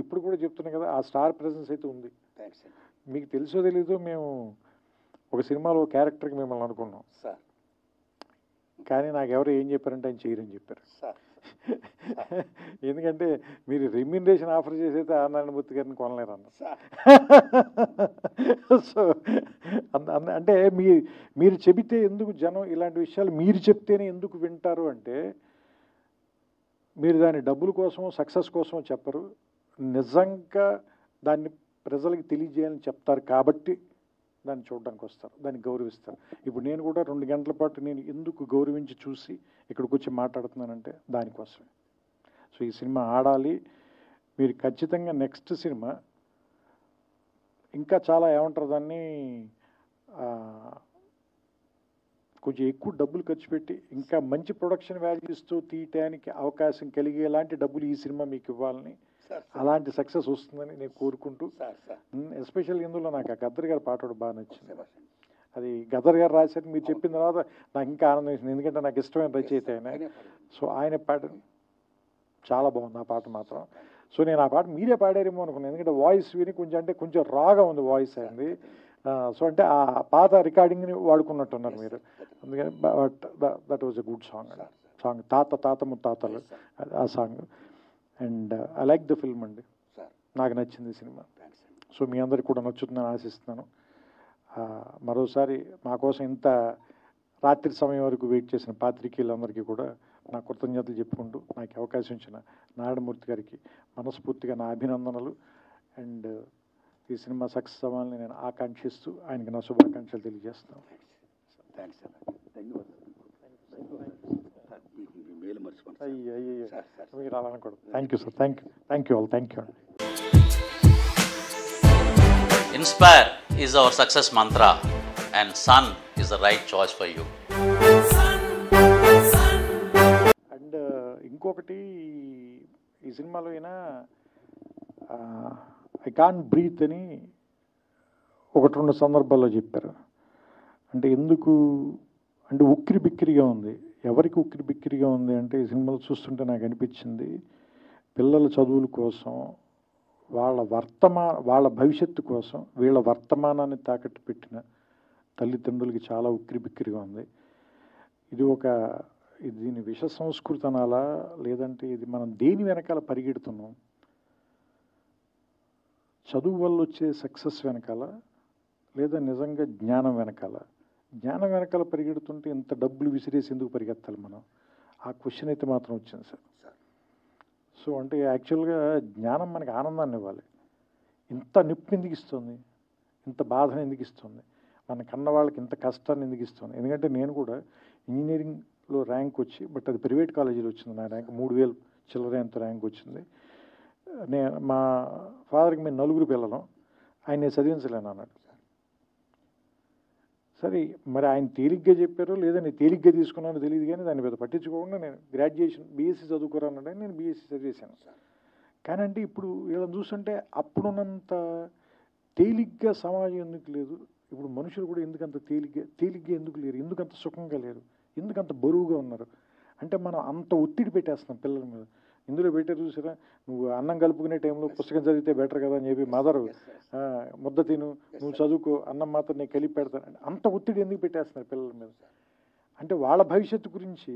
ఇప్పుడు కూడా చెప్తున్నా కదా, ఆ స్టార్ ప్రెజెన్స్ అయితే ఉంది. థ్యాంక్స్ అండి మీకు తెలుసో తెలీదో మేము ఒక సినిమాలో క్యారెక్టర్కి మిమ్మల్ని అనుకున్నాం, సార్. కానీ నాకు ఎవరు ఏం చెప్పారంటే ఆయన చేయరని చెప్పారు. సార్ ఎందుకంటే మీరు రెమ్యూనరేషన్ ఆఫర్ చేసైతే ఆనారాయణమూర్తి గారిని కొనలేరు అన్న. సార్ సో అంటే మీరు చెబితే ఎందుకు జనం ఇలాంటి విషయాలు మీరు చెప్తేనే ఎందుకు వింటారు అంటే, మీరు దాని డబ్బుల కోసం సక్సెస్ కోసం చెప్పరు, నిజంగా దాన్ని ప్రజలకు తెలియజేయాలని చెప్తారు కాబట్టి దాన్ని చూడడానికి వస్తారు, దాన్ని గౌరవిస్తారు. ఇప్పుడు నేను కూడా 2 గంటల పాటు నేను ఎందుకు గౌరవించి చూసి ఇక్కడికి వచ్చి మాట్లాడుతున్నానంటే దానికోసమే. సో ఈ సినిమా ఆడాలి, మీరు ఖచ్చితంగా నెక్స్ట్ సినిమా ఇంకా చాలా ఏమంటారు దాన్ని, కొంచెం ఎక్కువ డబ్బులు ఖర్చు పెట్టి ఇంకా మంచి ప్రొడక్షన్ వాల్యూస్తో తీయటానికి అవకాశం కలిగేలాంటి డబ్బులు ఈ సినిమా మీకు ఇవ్వాలని, అలాంటి సక్సెస్ వస్తుందని నేను కోరుకుంటూ, ఎస్పెషల్ ఇందులో నాకు ఆ గద్దర్ గారి పాట బాగా నచ్చింది. అది గద్దర్ గారు రాశారు, మీరు చెప్పిన తర్వాత నాకు ఇంకా ఆనందం వేసింది, ఎందుకంటే నాకు ఇష్టమైన రచయిత ఆయన. సో ఆయన పాట చాలా బాగుంది ఆ పాట మాత్రం. సో నేను ఆ పాట మీరే పాడారేమో అనుకున్నాను, ఎందుకంటే వాయిస్ విని కొంచెం రాగా ఉంది వాయిస్ అయింది. సో అంటే ఆ పాత రికార్డింగ్ని వాడుకున్నట్టున్నారు మీరు, అందుకని that was a good song తాత ముత్తాతలు ఆ song. And I like the film అండి, నాకు నచ్చింది సినిమా. సో మీ అందరికి కూడా నచ్చుతుందని ఆశిస్తున్నాను. మరోసారి మా కోసం ఇంత రాత్రి సమయం వరకు వెయిట్ చేసిన పాత్రికేయులందరికీ కూడా నా కృతజ్ఞతలు చెప్పుకుంటూ, నాకు అవకాశం ఇచ్చిన నారాయణమూర్తి గారికి మనస్ఫూర్తిగా నా అభినందనలు. అండ్ ఈ సినిమా సక్సెస్ అవ్వాలని నేను ఆకాంక్షిస్తూ ఆయనకి నా శుభాకాంక్షలు తెలియజేస్తాను. థ్యాంక్స్ అయ్యో మీరు అలా అనకూడదు. Thank you sir, thank you all, thank you. Inspire is our success mantra and Sun is the right choice for you. And ఇంకొకటి, ఈ సినిమాలో అయినా ఐ కాంట్ బ్రీత్ అని 1-2 సందర్భాల్లో చెప్పారు. అంటే ఎందుకు అంటే ఉక్కిరి బిక్కిరిగా ఉంది. ఎవరికి ఉక్కిరి బిక్కిరిగా ఉంది అంటే, ఈ సినిమాలో చూస్తుంటే నాకు అనిపించింది, పిల్లల చదువుల కోసం, వాళ్ళ భవిష్యత్తు కోసం వీళ్ళ వర్తమానాన్ని తాకట్టు పెట్టిన తల్లిదండ్రులకి చాలా ఉక్కిరి బిక్కిరిగా ఉంది. దీని విష సంస్కృతి అనాలా, లేదంటే ఇది మనం దేని వెనకాల పరిగెడుతున్నాం, చదువు వల్ల వచ్చే సక్సెస్ వెనకాల, లేదా నిజంగా జ్ఞానం వెనకాల పరిగెడుతుంటే ఇంత డబ్బులు విసిరేసి ఎందుకు పరిగెత్తాలి మనం, ఆ క్వశ్చన్ అయితే మాత్రం వచ్చింది సార్. సో అంటే యాక్చువల్గా జ్ఞానం మనకి ఆనందాన్ని ఇవ్వాలి, ఇంత నొప్పి ఎందుకు ఇస్తుంది, ఇంత బాధను ఎందుకు ఇస్తుంది, మన కన్న వాళ్ళకి ఇంత కష్టాన్ని ఎందుకు ఇస్తుంది. ఎందుకంటే నేను కూడా ఇంజనీరింగ్లో ర్యాంక్ వచ్చి, బట్ అది ప్రైవేట్ కాలేజీలో వచ్చింది నా ర్యాంక్, 3000 చిల్లర ఎంత ర్యాంక్ వచ్చింది. మా ఫాదర్కి మేము 9 పిల్లలం, ఆయన చదివించలేను అన్నాడు. సరే మరి ఆయన తేలిగ్గా చెప్పారో లేదా నేను తేలిగ్గా తీసుకున్నానో తెలియదు, కానీ దాన్ని పెద్ద పట్టించుకోకుండా నేను గ్రాడ్యుయేషన్ బీఎస్సీ చదువుకోరానంటే నేను బీఎస్సీ చదివేశాను. కానీ అంటే ఇప్పుడు వీళ్ళని చూస్తుంటే అప్పుడున్నంత తేలిగ్గా సమాజం ఎందుకు లేదు, ఇప్పుడు మనుషులు కూడా ఎందుకంత తేలిగ్గా ఎందుకు లేరు, ఎందుకంత సుఖంగా లేరు, ఎందుకంత బరువుగా ఉన్నారు అంటే, మనం అంత ఒత్తిడి పెట్టేస్తున్నాం పిల్లల మీద. ఇందులో పెట్టారు చూసారా, నువ్వు అన్నం కలుపుకునే టైంలో పుస్తకం చదివితే బెటర్ కదా అని చెప్పి మదరు, ముద్ద తిను, నువ్వు చదువుకో, అన్నం మాత్రం నేను కలిపి పెడతాను, అంత ఒత్తిడి ఎందుకు పెట్టేస్తున్నారు పిల్లల మీద. అంటే వాళ్ళ భవిష్యత్తు గురించి